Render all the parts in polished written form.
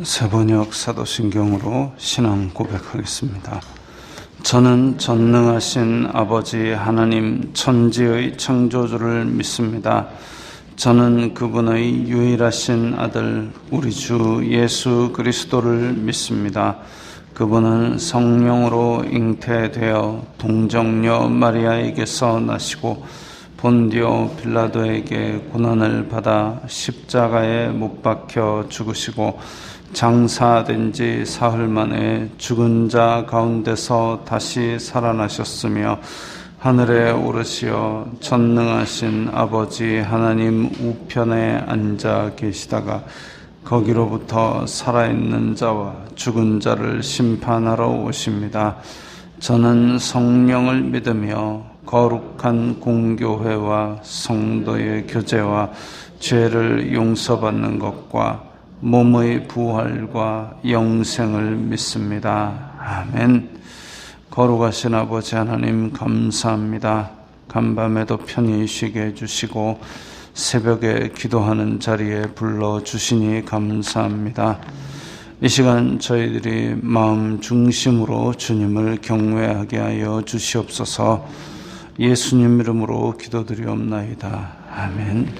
새번역 사도신경으로 신앙 고백하겠습니다. 저는 전능하신 아버지 하나님 천지의 창조주를 믿습니다. 저는 그분의 유일하신 아들 우리 주 예수 그리스도를 믿습니다. 그분은 성령으로 잉태되어 동정녀 마리아에게서 나시고 본디오 빌라도에게 고난을 받아 십자가에 못 박혀 죽으시고 장사된 지 사흘 만에 죽은 자 가운데서 다시 살아나셨으며 하늘에 오르시어 전능하신 아버지 하나님 우편에 앉아 계시다가 거기로부터 살아있는 자와 죽은 자를 심판하러 오십니다. 저는 성령을 믿으며 거룩한 공교회와 성도의 교제와 죄를 용서받는 것과 몸의 부활과 영생을 믿습니다. 아멘. 거룩하신 아버지 하나님 감사합니다. 간밤에도 편히 쉬게 해주시고 새벽에 기도하는 자리에 불러주시니 감사합니다. 이 시간 저희들이 마음 중심으로 주님을 경외하게 하여 주시옵소서. 예수님 이름으로 기도드리옵나이다. 아멘.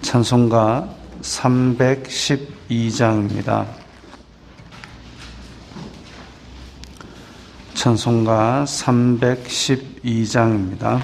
찬송가 312장입니다. 찬송가 312장입니다.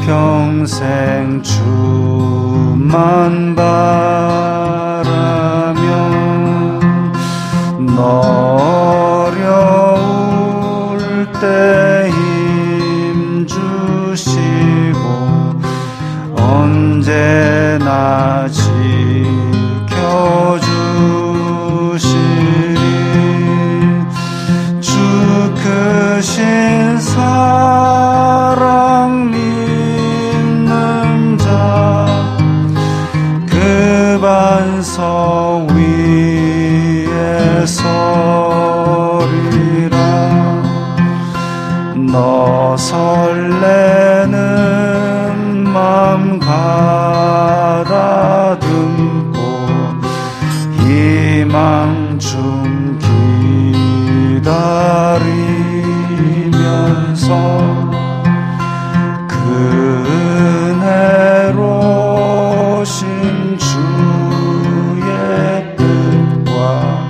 평생 주만 바라며 어려울 때 힘 주시고 언제나 지켜주시리. 주 크신 사랑 그 반석 위에 서리라. 너 설레는 맘 가다듬고 희망 중 기다리면서 은혜로 신 주의 뜻과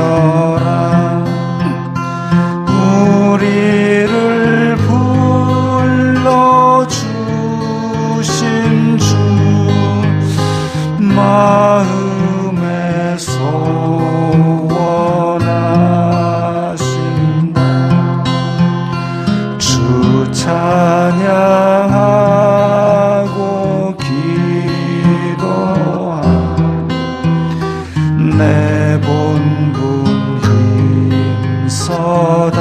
만족하여라. 우리를 불러주신 주 마음에 찬양하고 기도하고 내 본분 힘써다라.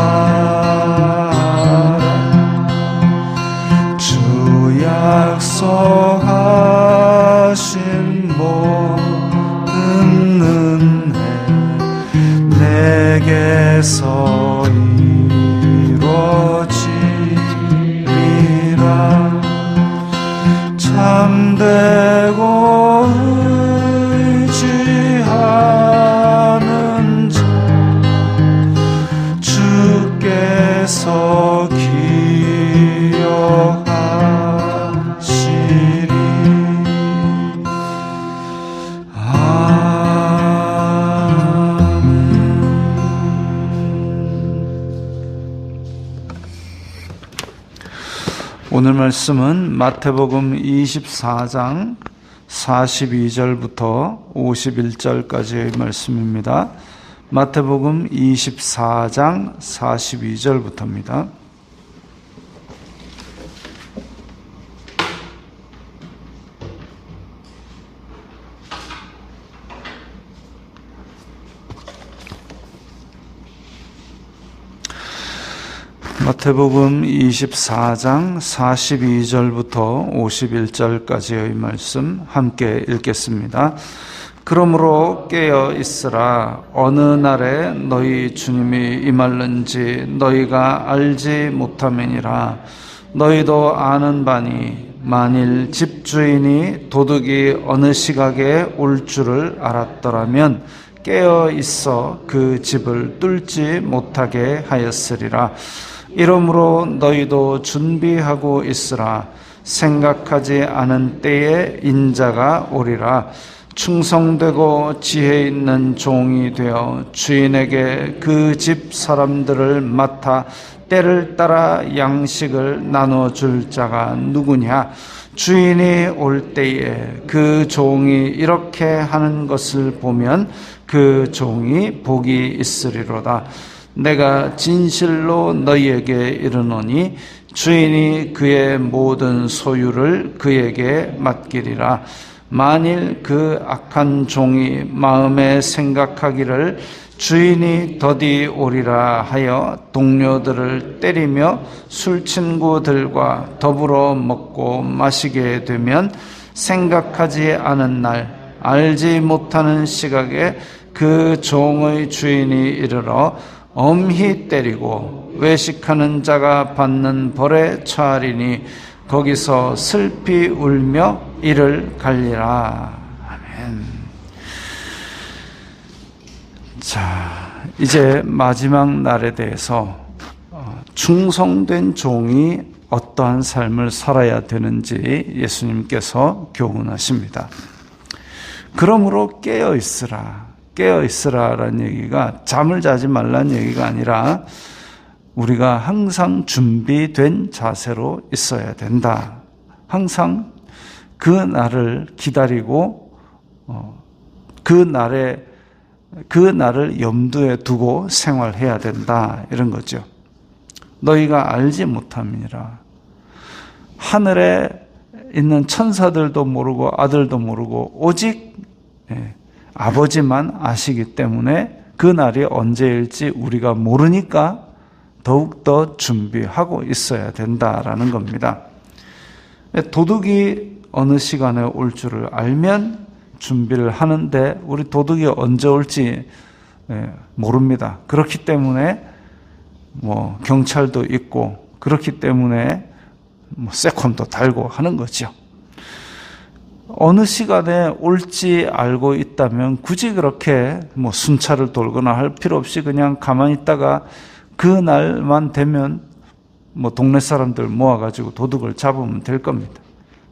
주 약속하신 모든 은혜 내게서 참되고 의지하는 자 주께서 기억하시리. 오늘 말씀은 마태복음 24장 42절부터 51절까지의 말씀입니다. 마태복음 24장 42절부터입니다. 마태복음 24장 42절부터 51절까지의 말씀 함께 읽겠습니다. 그러므로 깨어 있으라. 어느 날에 너희 주님이 임할는지 너희가 알지 못함이니라. 너희도 아는 바니 만일 집주인이 도둑이 어느 시각에 올 줄을 알았더라면 깨어 있어 그 집을 뚫지 못하게 하였으리라. 이러므로 너희도 준비하고 있으라. 생각하지 않은 때에 인자가 오리라. 충성되고 지혜 있는 종이 되어 주인에게 그 집 사람들을 맡아 때를 따라 양식을 나눠줄 자가 누구냐? 주인이 올 때에 그 종이 이렇게 하는 것을 보면 그 종이 복이 있으리로다. 내가 진실로 너희에게 이르노니 주인이 그의 모든 소유를 그에게 맡기리라. 만일 그 악한 종이 마음에 생각하기를 주인이 더디 오리라 하여 동료들을 때리며 술친구들과 더불어 먹고 마시게 되면 생각하지 않은 날 알지 못하는 시각에 그 종의 주인이 이르러 엄히 때리고 외식하는 자가 받는 벌에 처하리니 거기서 슬피 울며 이를 갈리라. 아멘. 자, 이제 마지막 날에 대해서 충성된 종이 어떠한 삶을 살아야 되는지 예수님께서 교훈하십니다. 그러므로 깨어 있으라. 깨어 있으라라는 얘기가 잠을 자지 말라는 얘기가 아니라 우리가 항상 준비된 자세로 있어야 된다. 항상 그 날을 기다리고 그 날을 염두에 두고 생활해야 된다. 이런 거죠. 너희가 알지 못함이니라. 하늘에 있는 천사들도 모르고 아들도 모르고 오직 아버지만 아시기 때문에 그 날이 언제일지 우리가 모르니까 더욱더 준비하고 있어야 된다라는 겁니다. 도둑이 어느 시간에 올 줄을 알면 준비를 하는데 우리 도둑이 언제 올지 모릅니다. 그렇기 때문에 경찰도 있고 그렇기 때문에 세콤도 달고 하는 거죠. 어느 시간에 올지 알고 있다면 굳이 그렇게 순찰을 돌거나 할 필요 없이 그냥 가만히 있다가 그 날만 되면 동네 사람들 모아가지고 도둑을 잡으면 될 겁니다.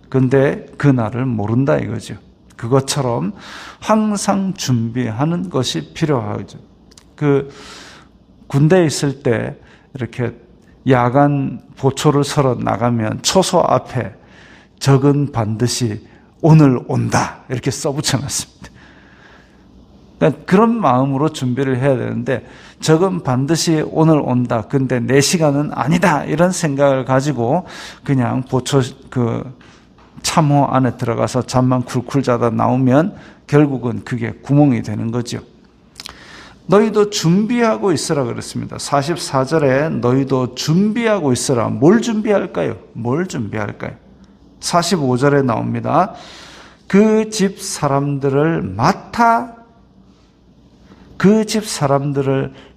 근데 그 날을 모른다 이거죠. 그것처럼 항상 준비하는 것이 필요하죠. 군대에 있을 때 이렇게 야간 보초를 서러 나가면 초소 앞에 적은 반드시 오늘 온다 이렇게 써붙여놨습니다. 그러니까 그런 마음으로 준비를 해야 되는데 적은 반드시 오늘 온다. 근데 내 시간은 아니다. 이런 생각을 가지고 그냥 보초 참호 안에 들어가서 잠만 쿨쿨 자다 나오면 결국은 그게 구멍이 되는 거죠. 너희도 준비하고 있으라 그랬습니다. 44절에 너희도 준비하고 있으라. 뭘 준비할까요? 45절에 나옵니다. 그 집 사람들을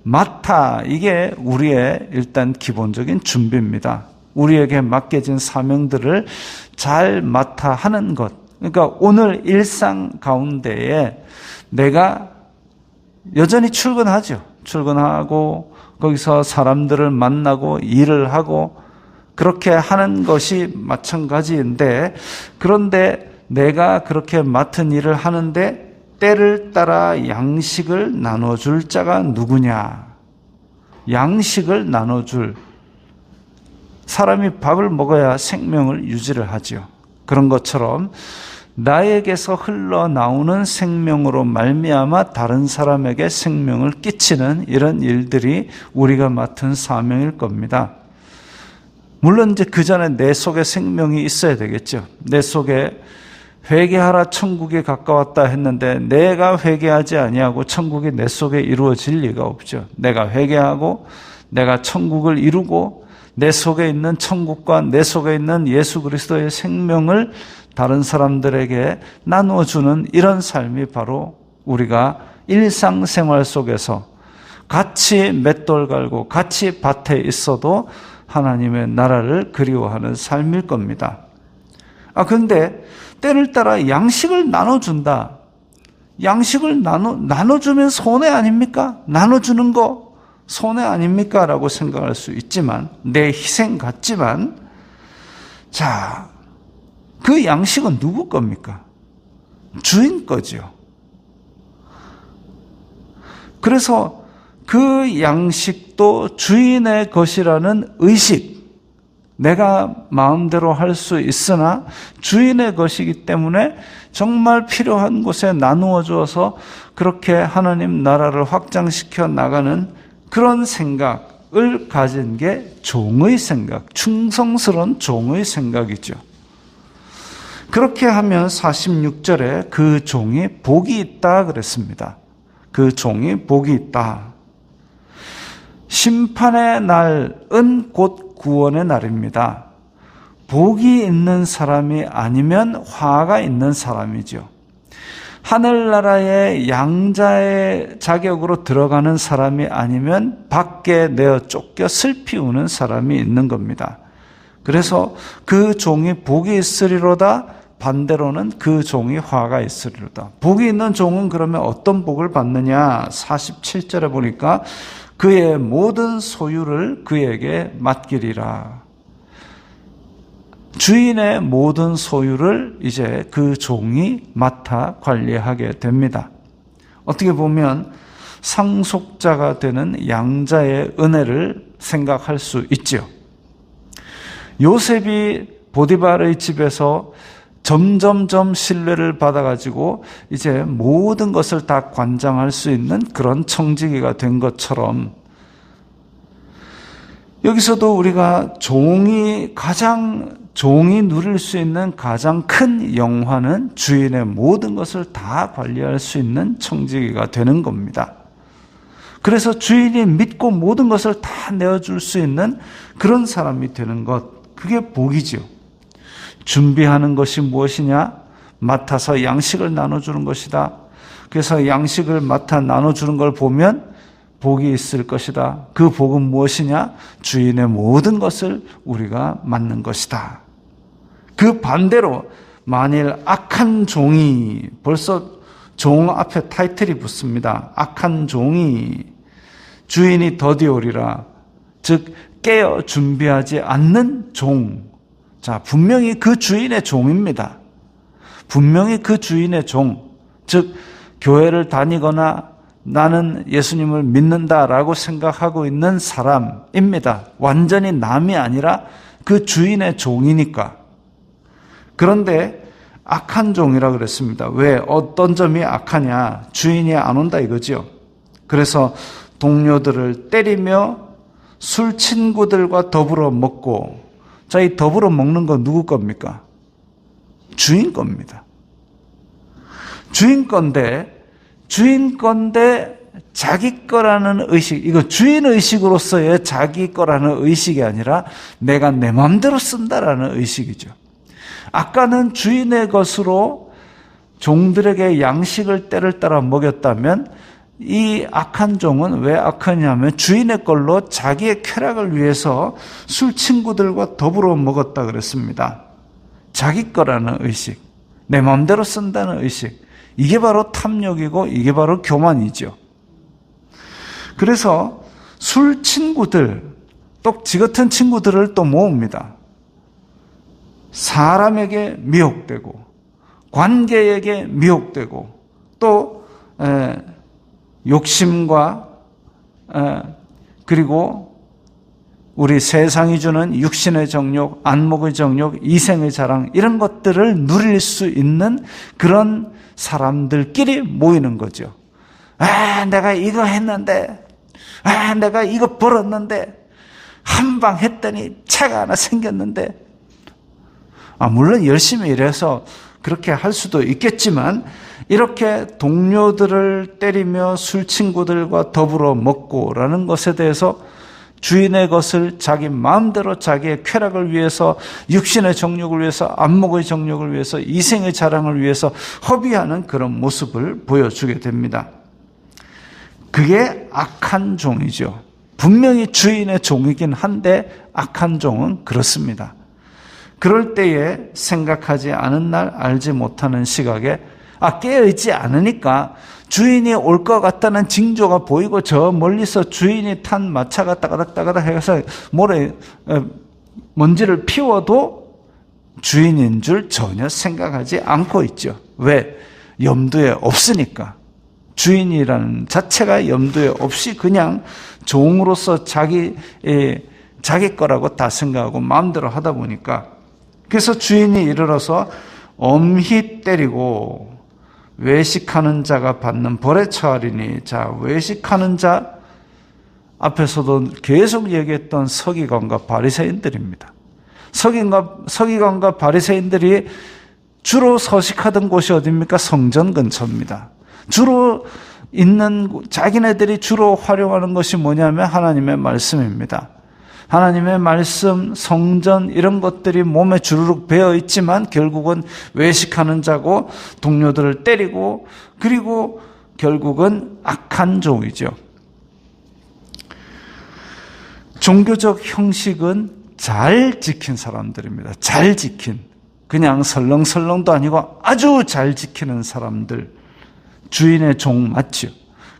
맡아. 이게 우리의 일단 기본적인 준비입니다. 우리에게 맡겨진 사명들을 잘 맡아 하는 것. 그러니까 오늘 일상 가운데에 내가 여전히 출근하죠. 출근하고 거기서 사람들을 만나고 일을 하고 그렇게 하는 것이 마찬가지인데 그런데 내가 그렇게 맡은 일을 하는데 때를 따라 양식을 나눠줄 자가 누구냐? 양식을 나눠줄 사람이 밥을 먹어야 생명을 유지를 하죠. 그런 것처럼 나에게서 흘러나오는 생명으로 말미암아 다른 사람에게 생명을 끼치는 이런 일들이 우리가 맡은 사명일 겁니다. 물론 이제 그 전에 내 속에 생명이 있어야 되겠죠. 내 속에 회개하라 천국에 가까웠다 했는데 내가 회개하지 아니하고 천국이 내 속에 이루어질 리가 없죠. 내가 회개하고 내가 천국을 이루고 내 속에 있는 천국과 내 속에 있는 예수 그리스도의 생명을 다른 사람들에게 나누어주는 이런 삶이 바로 우리가 일상생활 속에서 같이 맷돌 갈고 같이 밭에 있어도 하나님의 나라를 그리워하는 삶일 겁니다. 그런데 때를 따라 양식을 나눠준다. 양식을 나눠주면 손해 아닙니까? 나눠주는 거 손해 아닙니까? 라고 생각할 수 있지만, 내 희생 같지만, 자, 그 양식은 누구 겁니까? 주인 거죠. 그래서 그 양식도 주인의 것이라는 의식, 내가 마음대로 할 수 있으나 주인의 것이기 때문에 정말 필요한 곳에 나누어 주어서 그렇게 하나님 나라를 확장시켜 나가는 그런 생각을 가진 게 종의 생각, 충성스러운 종의 생각이죠. 그렇게 하면 46절에 그 종이 복이 있다 그랬습니다. 그 종이 복이 있다. 심판의 날은 곧 구원의 날입니다. 복이 있는 사람이 아니면 화가 있는 사람이죠. 하늘나라의 양자의 자격으로 들어가는 사람이 아니면 밖에 내어 쫓겨 슬피 우는 사람이 있는 겁니다. 그래서 그 종이 복이 있으리로다, 반대로는 그 종이 화가 있으리로다. 복이 있는 종은 그러면 어떤 복을 받느냐? 47절에 보니까 그의 모든 소유를 그에게 맡기리라. 주인의 모든 소유를 이제 그 종이 맡아 관리하게 됩니다. 어떻게 보면 상속자가 되는 양자의 은혜를 생각할 수 있죠. 요셉이 보디발의 집에서 점점점 신뢰를 받아가지고 이제 모든 것을 다 관장할 수 있는 그런 청지기가 된 것처럼, 여기서도 우리가 종이 누릴 수 있는 가장 큰 영화는 주인의 모든 것을 다 관리할 수 있는 청지기가 되는 겁니다. 그래서 주인이 믿고 모든 것을 다 내어줄 수 있는 그런 사람이 되는 것, 그게 복이죠. 준비하는 것이 무엇이냐? 맡아서 양식을 나눠주는 것이다. 그래서 양식을 맡아 나눠주는 걸 보면 복이 있을 것이다. 그 복은 무엇이냐? 주인의 모든 것을 우리가 맡는 것이다. 그 반대로 만일 악한 종이, 벌써 종 앞에 타이틀이 붙습니다. 악한 종이 주인이 더디오리라. 즉 깨어 준비하지 않는 종. 자, 분명히 그 주인의 종입니다. 분명히 그 주인의 종. 즉 교회를 다니거나 나는 예수님을 믿는다라고 생각하고 있는 사람입니다. 완전히 남이 아니라 그 주인의 종이니까. 그런데 악한 종이라 그랬습니다. 왜? 어떤 점이 악하냐? 주인이 안 온다 이거죠. 그래서 동료들을 때리며 술 친구들과 더불어 먹고, 자, 이 더불어 먹는 건 누구 겁니까? 주인 겁니다. 주인 건데 자기 거라는 의식, 이거 주인 의식으로서의 자기 거라는 의식이 아니라 내가 내 마음대로 쓴다라는 의식이죠. 아까는 주인의 것으로 종들에게 양식을 때를 따라 먹였다면, 이 악한 종은 왜 악하냐면 주인의 걸로 자기의 쾌락을 위해서 술 친구들과 더불어 먹었다 그랬습니다. 자기 거라는 의식, 내 마음대로 쓴다는 의식, 이게 바로 탐욕이고 이게 바로 교만이죠. 그래서 술 친구들, 또 지 같은 친구들을 또 모읍니다. 사람에게 미혹되고 관계에게 미혹되고 또 욕심과 그리고 우리 세상이 주는 육신의 정욕, 안목의 정욕, 이생의 자랑 이런 것들을 누릴 수 있는 그런 사람들끼리 모이는 거죠. 내가 이거 했는데, 내가 이거 벌었는데, 한 방 했더니 차가 하나 생겼는데, 물론 열심히 일해서 그렇게 할 수도 있겠지만, 이렇게 동료들을 때리며 술 친구들과 더불어 먹고라는 것에 대해서 주인의 것을 자기 마음대로 자기의 쾌락을 위해서, 육신의 정욕을 위해서, 안목의 정욕을 위해서, 이생의 자랑을 위해서 허비하는 그런 모습을 보여주게 됩니다. 그게 악한 종이죠. 분명히 주인의 종이긴 한데 악한 종은 그렇습니다. 그럴 때에 생각하지 않은 날 알지 못하는 시각에 깨어있지 않으니까 주인이 올 것 같다는 징조가 보이고 저 멀리서 주인이 탄 마차가 따가닥따가닥 해서 모래 먼지를 피워도 주인인 줄 전혀 생각하지 않고 있죠. 왜? 염두에 없으니까. 주인이라는 자체가 염두에 없이 그냥 종으로서 자기 거라고 다 생각하고 마음대로 하다 보니까, 그래서 주인이 이르러서 엄히 때리고 외식하는 자가 받는 벌에 처하리니. 자, 외식하는 자 앞에서도 계속 얘기했던 서기관과 바리새인들입니다. 서기관과 바리새인들이 주로 서식하던 곳이 어디입니까? 성전 근처입니다. 주로 있는, 자기네들이 주로 활용하는 것이 뭐냐면 하나님의 말씀입니다. 하나님의 말씀, 성전 이런 것들이 몸에 주르륵 배어 있지만 결국은 외식하는 자고 동료들을 때리고, 그리고 결국은 악한 종이죠. 종교적 형식은 잘 지킨 사람들입니다. 잘 지킨, 그냥 설렁설렁도 아니고 아주 잘 지키는 사람들, 주인의 종 맞죠.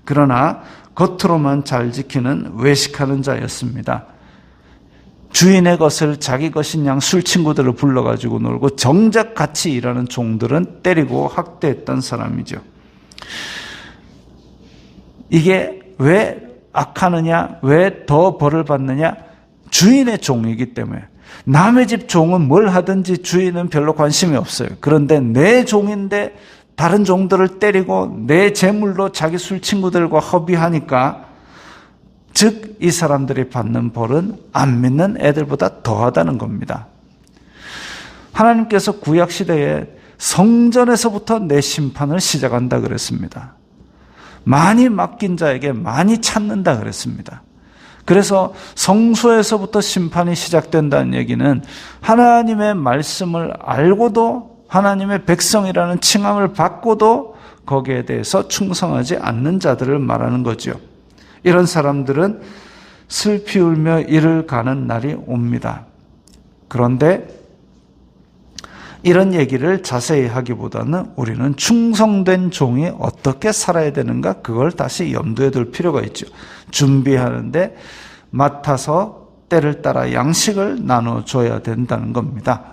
그러나 겉으로만 잘 지키는 외식하는 자였습니다. 주인의 것을 자기 것인 양 술 친구들을 불러가지고 놀고 정작 같이 일하는 종들은 때리고 학대했던 사람이죠. 이게 왜 악하느냐, 왜 더 벌을 받느냐? 주인의 종이기 때문에. 남의 집 종은 뭘 하든지 주인은 별로 관심이 없어요. 그런데 내 종인데 다른 종들을 때리고 내 재물로 자기 술 친구들과 허비하니까, 즉 이 사람들이 받는 벌은 안 믿는 애들보다 더하다는 겁니다. 하나님께서 구약시대에 성전에서부터 내 심판을 시작한다 그랬습니다. 많이 맡긴 자에게 많이 찾는다 그랬습니다. 그래서 성소에서부터 심판이 시작된다는 얘기는 하나님의 말씀을 알고도 하나님의 백성이라는 칭함을 받고도 거기에 대해서 충성하지 않는 자들을 말하는 거죠. 이런 사람들은 슬피 울며 이를 가는 날이 옵니다. 그런데 이런 얘기를 자세히 하기보다는 우리는 충성된 종이 어떻게 살아야 되는가, 그걸 다시 염두에 둘 필요가 있죠. 준비하는데 맡아서 때를 따라 양식을 나눠줘야 된다는 겁니다.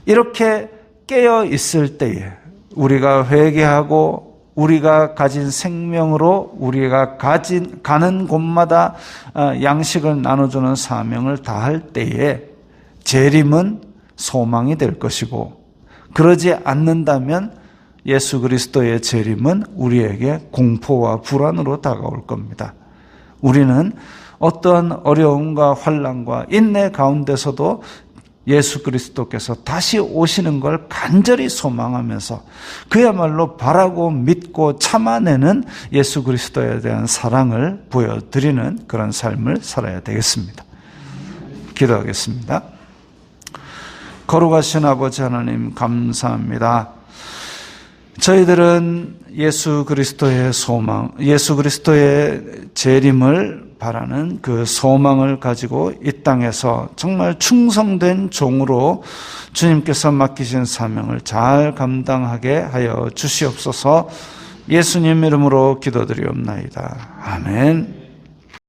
이렇게 깨어 있을 때에 우리가 회개하고 우리가 가진 생명으로 우리가 가는 곳마다 양식을 나눠주는 사명을 다할 때에 재림은 소망이 될 것이고, 그러지 않는다면 예수 그리스도의 재림은 우리에게 공포와 불안으로 다가올 겁니다. 우리는 어떠한 어려움과 환난과 인내 가운데서도 예수 그리스도께서 다시 오시는 걸 간절히 소망하면서 그야말로 바라고 믿고 참아내는 예수 그리스도에 대한 사랑을 보여드리는 그런 삶을 살아야 되겠습니다. 기도하겠습니다. 거룩하신 아버지 하나님, 감사합니다. 저희들은 예수 그리스도의 소망, 예수 그리스도의 재림을 바라는 그 소망을 가지고 이 땅에서 정말 충성된 종으로 주님께서 맡기신 사명을 잘 감당하게 하여 주시옵소서. 예수님 이름으로 기도드리옵나이다. 아멘.